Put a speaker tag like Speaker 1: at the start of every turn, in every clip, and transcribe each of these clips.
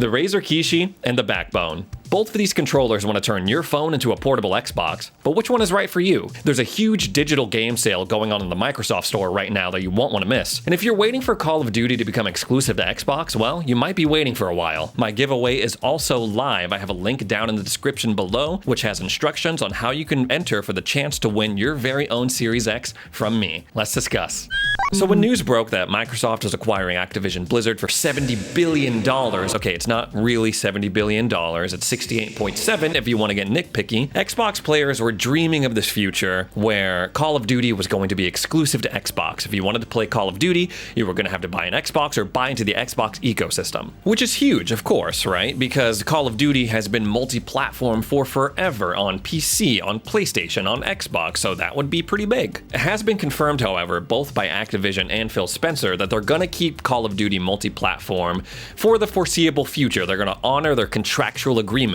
Speaker 1: the Razer Kishi and the Backbone. Both of these controllers want to turn your phone into a portable Xbox, but which one is right for you? There's a huge digital game sale going on in the Microsoft Store right now that you won't want to miss. And if you're waiting for Call of Duty to become exclusive to Xbox, well, you might be waiting for a while. My giveaway is also live. I have a link down in the description below, which has instructions on how you can enter for the chance to win your very own Series X from me. Let's discuss. So when news broke that Microsoft was acquiring Activision Blizzard for $70 billion, okay, it's not really $70 billion, it's 68.7 if you want to get nitpicky, Xbox players were dreaming of this future where Call of Duty was going to be exclusive to Xbox. If you wanted to play Call of Duty, you were going to have to buy an Xbox or buy into the Xbox ecosystem. Which is huge, of course, right? Because Call of Duty has been multi-platform for forever on PC, on PlayStation, on Xbox, so that would be pretty big. It has been confirmed, however, both by Activision and Phil Spencer that they're going to keep Call of Duty multi-platform for the foreseeable future. They're going to honor their contractual agreements.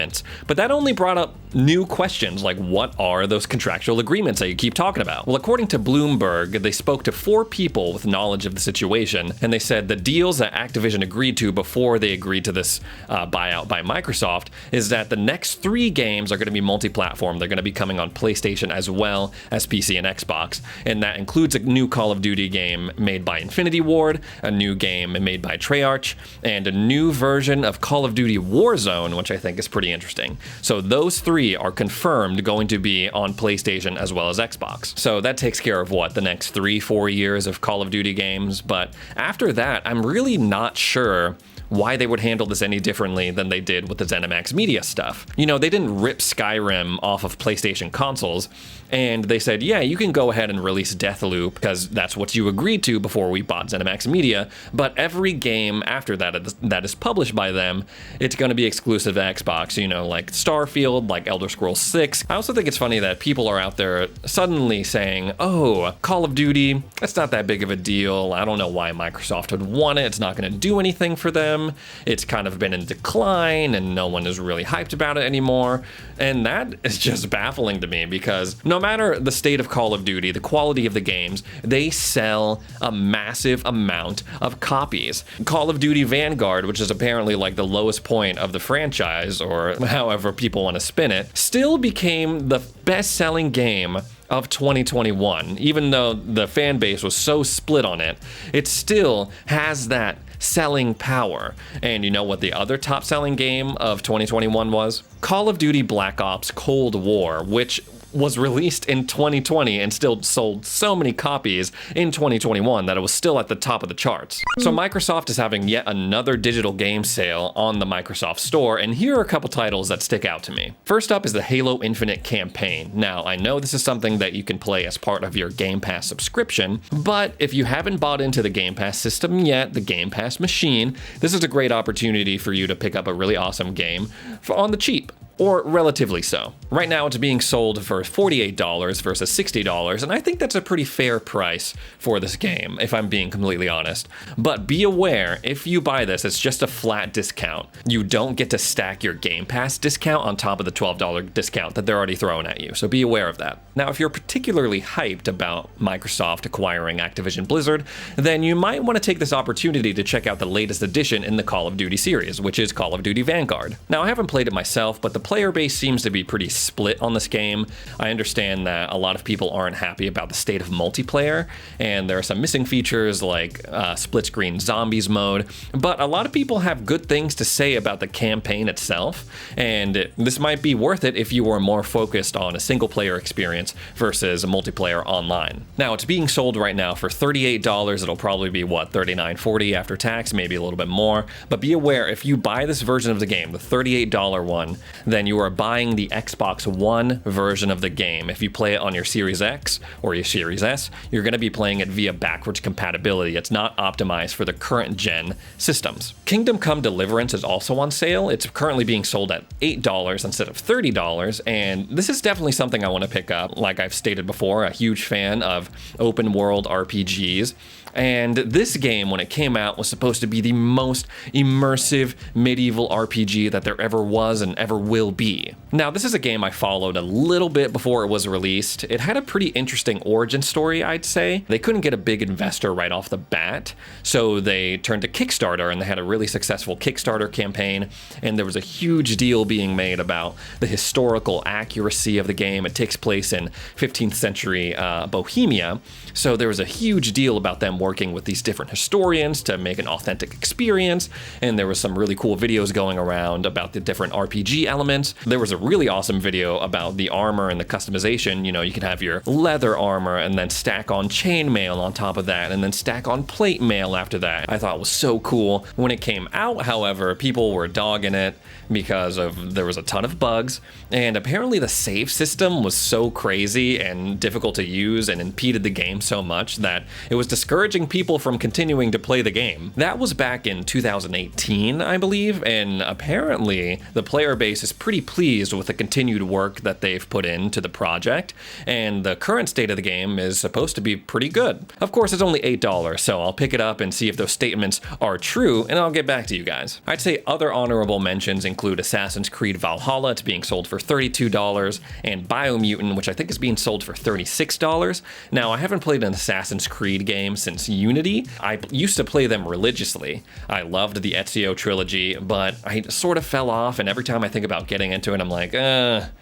Speaker 1: But that only brought up new questions like, what are those contractual agreements that you keep talking about? Well, according to Bloomberg, they spoke to 4 people with knowledge of the situation, and they said the deals that Activision agreed to before they agreed to this buyout by Microsoft is that the next 3 games are going to be multi-platform. They're going to be coming on PlayStation as well as PC and Xbox, and that includes a new Call of Duty game made by Infinity Ward, a new game made by Treyarch, and a new version of Call of Duty Warzone, which I think is pretty interesting. So those 3 are confirmed going to be on PlayStation as well as Xbox. So that takes care of what, the next 3-4 years of Call of Duty games. But after that, I'm really not sure why they would handle this any differently than they did with the ZeniMax Media stuff. You know, they didn't rip Skyrim off of PlayStation consoles, and they said, yeah, you can go ahead and release Deathloop because that's what you agreed to before we bought ZeniMax Media, but every game after that is published by them, it's going to be exclusive to Xbox, you know, like Starfield, like Elder Scrolls 6. I also think it's funny that people are out there suddenly saying, oh, Call of Duty, that's not that big of a deal. I don't know why Microsoft would want it. It's not going to do anything for them. It's kind of been in decline and no one is really hyped about it anymore. And that is just baffling to me because no matter the state of Call of Duty, the quality of the games, they sell a massive amount of copies. Call of Duty Vanguard, which is apparently like the lowest point of the franchise, or however people want to spin it, still became the best-selling game of 2021. Even though the fan base was so split on it, it still has that selling power. And you know what the other top selling game of 2021 was? Call of Duty Black Ops Cold War, which was released in 2020 and still sold so many copies in 2021 that it was still at the top of the charts. So Microsoft is having yet another digital game sale on the Microsoft Store, and here are a couple titles that stick out to me. First up is the Halo Infinite campaign. Now, I know this is something that you can play as part of your Game Pass subscription, but if you haven't bought into the Game Pass system yet, the Game Pass machine, this is a great opportunity for you to pick up a really awesome game on the cheap. Or relatively so. Right now it's being sold for $48 versus $60, and I think that's a pretty fair price for this game, if I'm being completely honest. But be aware, if you buy this, it's just a flat discount. You don't get to stack your Game Pass discount on top of the $12 discount that they're already throwing at you, so be aware of that. Now, if you're particularly hyped about Microsoft acquiring Activision Blizzard, then you might want to take this opportunity to check out the latest addition in the Call of Duty series, which is Call of Duty Vanguard. Now, I haven't played it myself, but the player base seems to be pretty split on this game. I understand that a lot of people aren't happy about the state of multiplayer, and there are some missing features like split screen zombies mode, but a lot of people have good things to say about the campaign itself, and this might be worth it if you were more focused on a single player experience versus a multiplayer online. Now, it's being sold right now for $38. It'll probably be what, $39.40 after tax, maybe a little bit more, but be aware, if you buy this version of the game, the $38 one, then you are buying the Xbox One version of the game. If you play it on your Series X or your Series S, you're going to be playing it via backwards compatibility. It's not optimized for the current gen systems. Kingdom Come Deliverance is also on sale. It's currently being sold at $8 instead of $30, and this is definitely something I want to pick up. Like I've stated before, a huge fan of open world RPGs. And this game, when it came out, was supposed to be the most immersive medieval RPG that there ever was and ever will will be. Now, this is a game I followed a little bit before it was released. It had a pretty interesting origin story, I'd say. They couldn't get a big investor right off the bat, so they turned to Kickstarter, and they had a really successful Kickstarter campaign, and there was a huge deal being made about the historical accuracy of the game. It takes place in 15th century Bohemia, so there was a huge deal about them working with these different historians to make an authentic experience, and there was some really cool videos going around about the different RPG elements. There was a really awesome video about the armor and the customization. You know, you can have your leather armor and then stack on chainmail on top of that, and then stack on plate mail after that. I thought it was so cool. When it came out, however, people were dogging it because there was a ton of bugs, and apparently the save system was so crazy and difficult to use and impeded the game so much that it was discouraging people from continuing to play the game. That was back in 2018, I believe, and apparently the player base is pretty pleased with the continued work that they've put into the project, and the current state of the game is supposed to be pretty good. Of course, it's only $8, so I'll pick it up and see if those statements are true, and I'll get back to you guys. I'd say other honorable mentions include Assassin's Creed Valhalla. It's being sold for $32, and Biomutant, which I think is being sold for $36. Now, I haven't played an Assassin's Creed game since Unity. I used to play them religiously. I loved the Ezio trilogy, but I sort of fell off, and every time I think about getting into it, I'm like,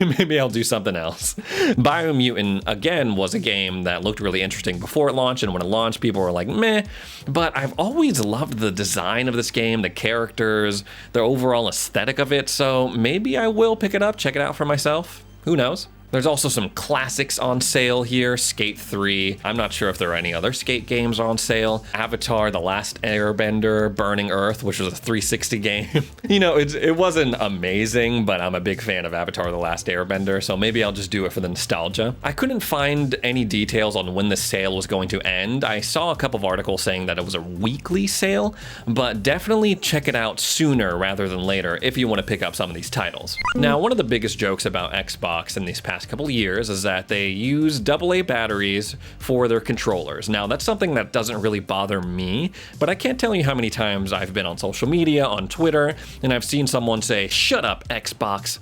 Speaker 1: maybe I'll do something else. Biomutant, again, was a game that looked really interesting before it launched, and when it launched, people were like, meh, but I've always loved the design of this game, the characters, the overall aesthetic of it, so maybe I will pick it up, check it out for myself. Who knows? There's also some classics on sale here. Skate 3. I'm not sure if there are any other skate games on sale. Avatar: The Last Airbender, Burning Earth, which was a 360 game. You know, it wasn't amazing, but I'm a big fan of Avatar: The Last Airbender, so maybe I'll just do it for the nostalgia. I couldn't find any details on when the sale was going to end. I saw a couple of articles saying that it was a weekly sale, but definitely check it out sooner rather than later if you want to pick up some of these titles. Now, one of the biggest jokes about Xbox in these past couple years is that they use AA batteries for their controllers. Now, that's something that doesn't really bother me, but I can't tell you how many times I've been on social media, on Twitter, and I've seen someone say, "Shut up, Xbox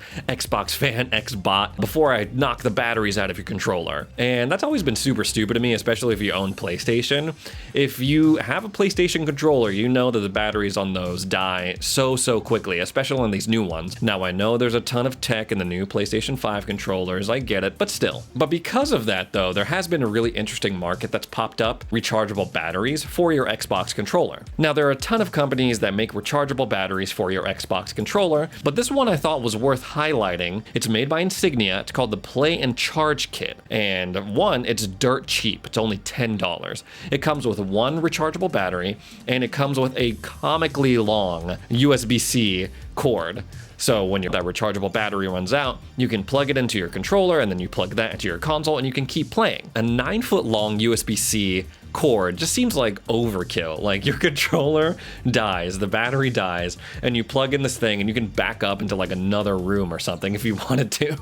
Speaker 1: fan, Xbot," before I knock the batteries out of your controller. And that's always been super stupid to me, especially if you own PlayStation. If you have a PlayStation controller, you know that the batteries on those die so quickly, especially on these new ones. Now, I know there's a ton of tech in the new PlayStation 5 controllers, I get it, but still. But because of that, though, there has been a really interesting market that's popped up, rechargeable batteries for your Xbox controller. Now, there are a ton of companies that make rechargeable batteries for your Xbox controller, but this one I thought was worth highlighting. It's made by Insignia. It's called the Play and Charge Kit, and one, it's dirt cheap. It's only $10. It comes with one rechargeable battery, and it comes with a comically long USB-C cord. So when that rechargeable battery runs out, you can plug it into your controller, and then you plug that into your console, and you can keep playing. A 9-foot long USB-C cord just seems like overkill. Like, your controller dies, the battery dies, and you plug in this thing and you can back up into like another room or something if you wanted to.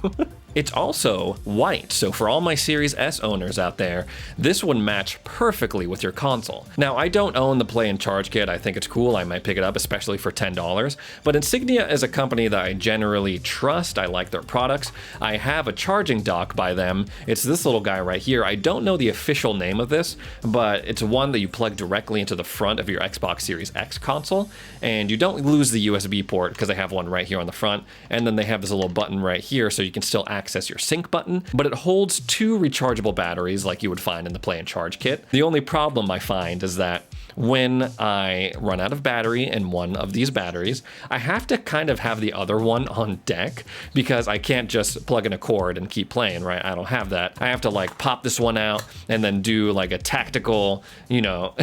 Speaker 1: It's also white, so for all my Series S owners out there, this would match perfectly with your console. Now, I don't own the Play and Charge Kit. I think it's cool. I might pick it up, especially for $10. But Insignia is a company that I generally trust. I like their products. I have a charging dock by them. It's this little guy right here. I don't know the official name of this, but it's one that you plug directly into the front of your Xbox Series X console, and you don't lose the USB port because they have one right here on the front, and then they have this little button right here so you can still access your sync button, but it holds 2 rechargeable batteries like you would find in the Play and Charge Kit. The only problem I find is that when I run out of battery in one of these batteries, I have to kind of have the other one on deck because I can't just plug in a cord and keep playing, right? I don't have that. I have to like pop this one out and then do like a tactical, you know,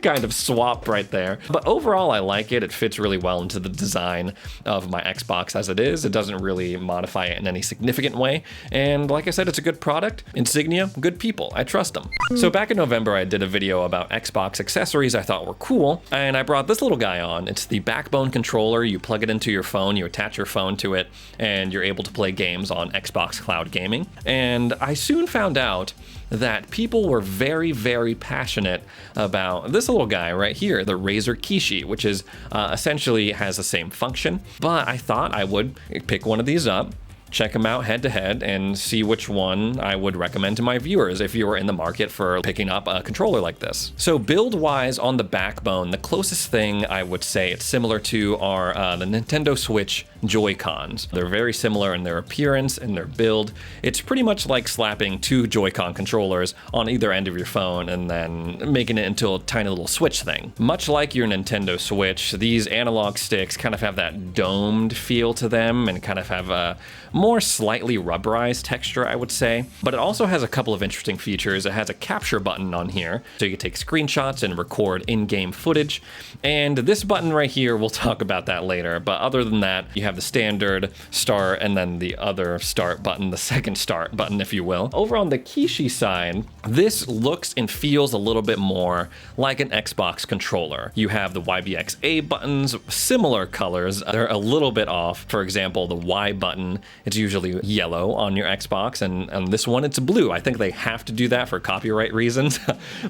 Speaker 1: kind of swap right there. But overall, I like it. It fits really well into the design of my Xbox as it is. It doesn't really modify it in any significant way. And like I said, it's a good product. Insignia, good people. I trust them. So back in November, I did a video about Xbox accessories accessories I thought were cool, and I brought this little guy on. It's the Backbone controller. You plug it into your phone, you attach your phone to it, and you're able to play games on Xbox Cloud Gaming. And I soon found out that people were very, very passionate about this little guy right here, the Razer Kishi, which is essentially has the same function. But I thought I would pick one of these up, check them out head to head, and see which one I would recommend to my viewers if you were in the market for picking up a controller like this. So build-wise on the Backbone, the closest thing I would say it's similar to are the Nintendo Switch Joy-Cons. They're very similar in their appearance and their build. It's pretty much like slapping two Joy-Con controllers on either end of your phone and then making it into a tiny little Switch thing. Much like your Nintendo Switch, these analog sticks kind of have that domed feel to them and kind of have a more slightly rubberized texture, I would say. But it also has a couple of interesting features. It has a capture button on here, so you can take screenshots and record in-game footage. And this button right here, we'll talk about that later. But other than that, you have the standard start and then the other start button, the second start button, if you will. Over on the Kishi side, this looks and feels a little bit more like an Xbox controller. You have the YBX-A buttons, similar colors. They're a little bit off. For example, the Y button, it's usually yellow on your Xbox, and on this one it's blue. I think they have to do that for copyright reasons.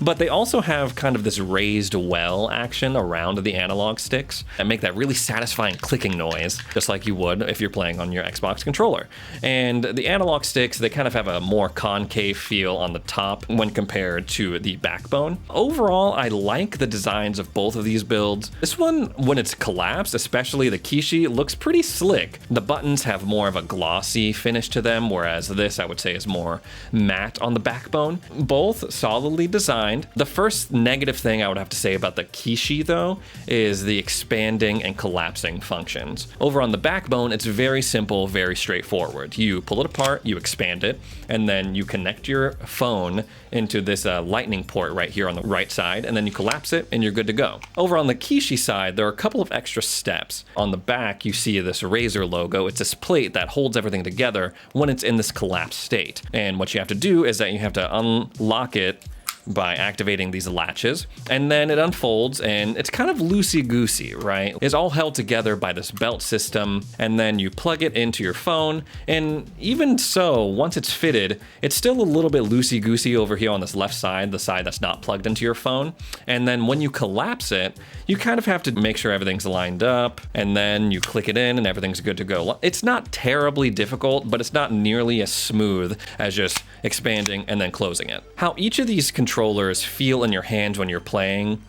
Speaker 1: But they also have kind of this raised well action around the analog sticks and make that really satisfying clicking noise, just like you would if you're playing on your Xbox controller. And the analog sticks, they kind of have a more concave feel on the top when compared to the Backbone. Overall, I like the designs of both of these builds. This one, when it's collapsed, especially the Kishi, looks pretty slick. The buttons have more of a glossy finish to them, whereas this, I would say, is more matte on the Backbone. Both solidly designed. The first negative thing I would have to say about the Kishi, though, is the expanding and collapsing functions. Over on the Backbone, it's very simple, very straightforward. You pull it apart, you expand it, and then you connect your phone into this lightning port right here on the right side, and then you collapse it and you're good to go. Over on the Kishi side, there are a couple of extra steps. On the back, you see this Razer logo. It's this plate that holds everything together when it's in this collapsed state. And what you have to do is that you have to unlock it by activating these latches, and then it unfolds, and it's kind of loosey-goosey, right? It's all held together by this belt system, and then you plug it into your phone, and even so, once it's fitted, it's still a little bit loosey-goosey over here on this left side, the side that's not plugged into your phone. And then when you collapse it, you kind of have to make sure everything's lined up, and then you click it in and everything's good to go. It's not terribly difficult, but it's not nearly as smooth as just expanding and then closing it. How each of these controllers feel in your hands when you're playing,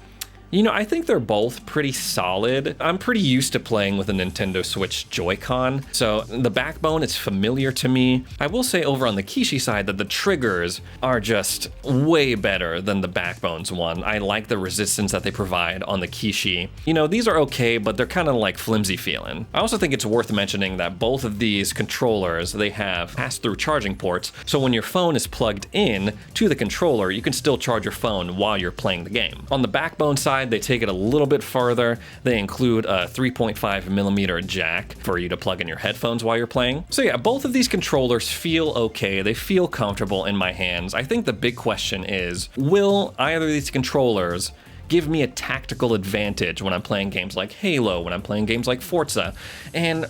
Speaker 1: you know, I think they're both pretty solid. I'm pretty used to playing with a Nintendo Switch Joy-Con, so the Backbone is familiar to me. I will say over on the Kishi side that the triggers are just way better than the Backbone's one. I like the resistance that they provide on the Kishi. You know, these are okay, but they're kind of like flimsy feeling. I also think it's worth mentioning that both of these controllers, they have pass-through charging ports, so when your phone is plugged in to the controller, you can still charge your phone while you're playing the game. On the Backbone side, they take it a little bit further. They include a 3.5mm jack for you to plug in your headphones while you're playing. So yeah, both of these controllers feel okay. They feel comfortable in my hands. I think the big question is, will either of these controllers give me a tactical advantage when I'm playing games like Halo, when I'm playing games like Forza? And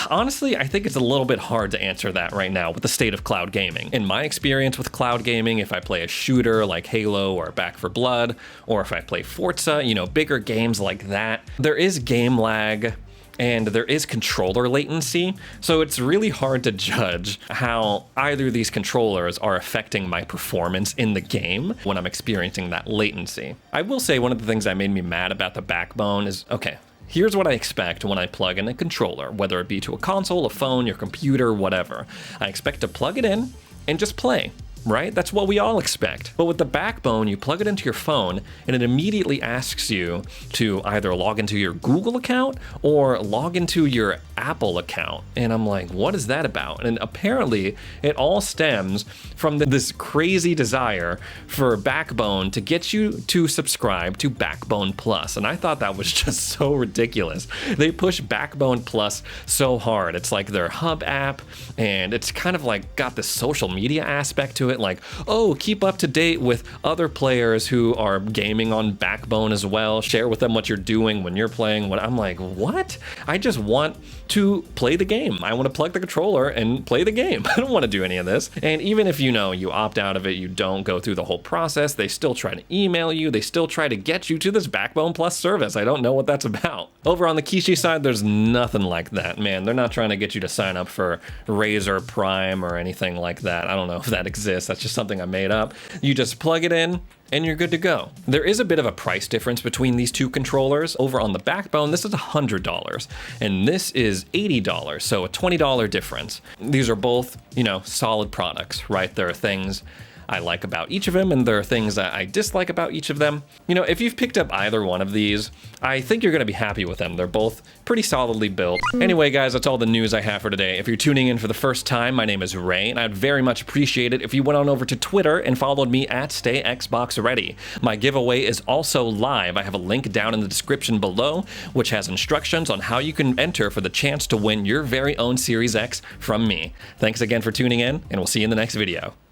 Speaker 1: honestly, I think it's a little bit hard to answer that right now with the state of cloud gaming. In my experience with cloud gaming, if I play a shooter like Halo or Back 4 Blood, or if I play Forza, you know, bigger games like that, there is game lag and there is controller latency, so it's really hard to judge how either of these controllers are affecting my performance in the game when I'm experiencing that latency. I will say one of the things that made me mad about the Backbone is, okay, here's what I expect when I plug in a controller, whether it be to a console, a phone, your computer, whatever. I expect to plug it in and just play. Right? That's what we all expect. But with the Backbone, you plug it into your phone and it immediately asks you to either log into your Google account or log into your Apple account. And I'm like, what is that about? And apparently it all stems from this crazy desire for Backbone to get you to subscribe to Backbone Plus. And I thought that was just so ridiculous. They push Backbone Plus so hard. It's like their hub app, and it's kind of like got this social media aspect to it. Like, oh, keep up to date with other players who are gaming on Backbone as well. Share with them what you're doing when you're playing. I'm like, what? I just want to play the game. I want to plug the controller and play the game. I don't want to do any of this. And even if you opt out of it, you don't go through the whole process, they still try to email you, they still try to get you to this Backbone Plus service. I don't know what that's about. Over on the Kishi side, there's nothing like that, man. They're not trying to get you to sign up for Razer Prime or anything like that. I don't know if that exists. That's just something I made up. You just plug it in, and you're good to go. There is a bit of a price difference between these two controllers. Over on the Backbone, this is $100, and this is $80, so a $20 difference. These are both, solid products, right? There are things I like about each of them, and there are things that I dislike about each of them. If you've picked up either one of these, I think you're gonna be happy with them. They're both pretty solidly built. Anyway, guys, that's all the news I have for today. If you're tuning in for the first time, my name is Ray, and I'd very much appreciate it if you went on over to Twitter and followed me at StayXboxReady. My giveaway is also live. I have a link down in the description below, which has instructions on how you can enter for the chance to win your very own Series X from me. Thanks again for tuning in, and we'll see you in the next video.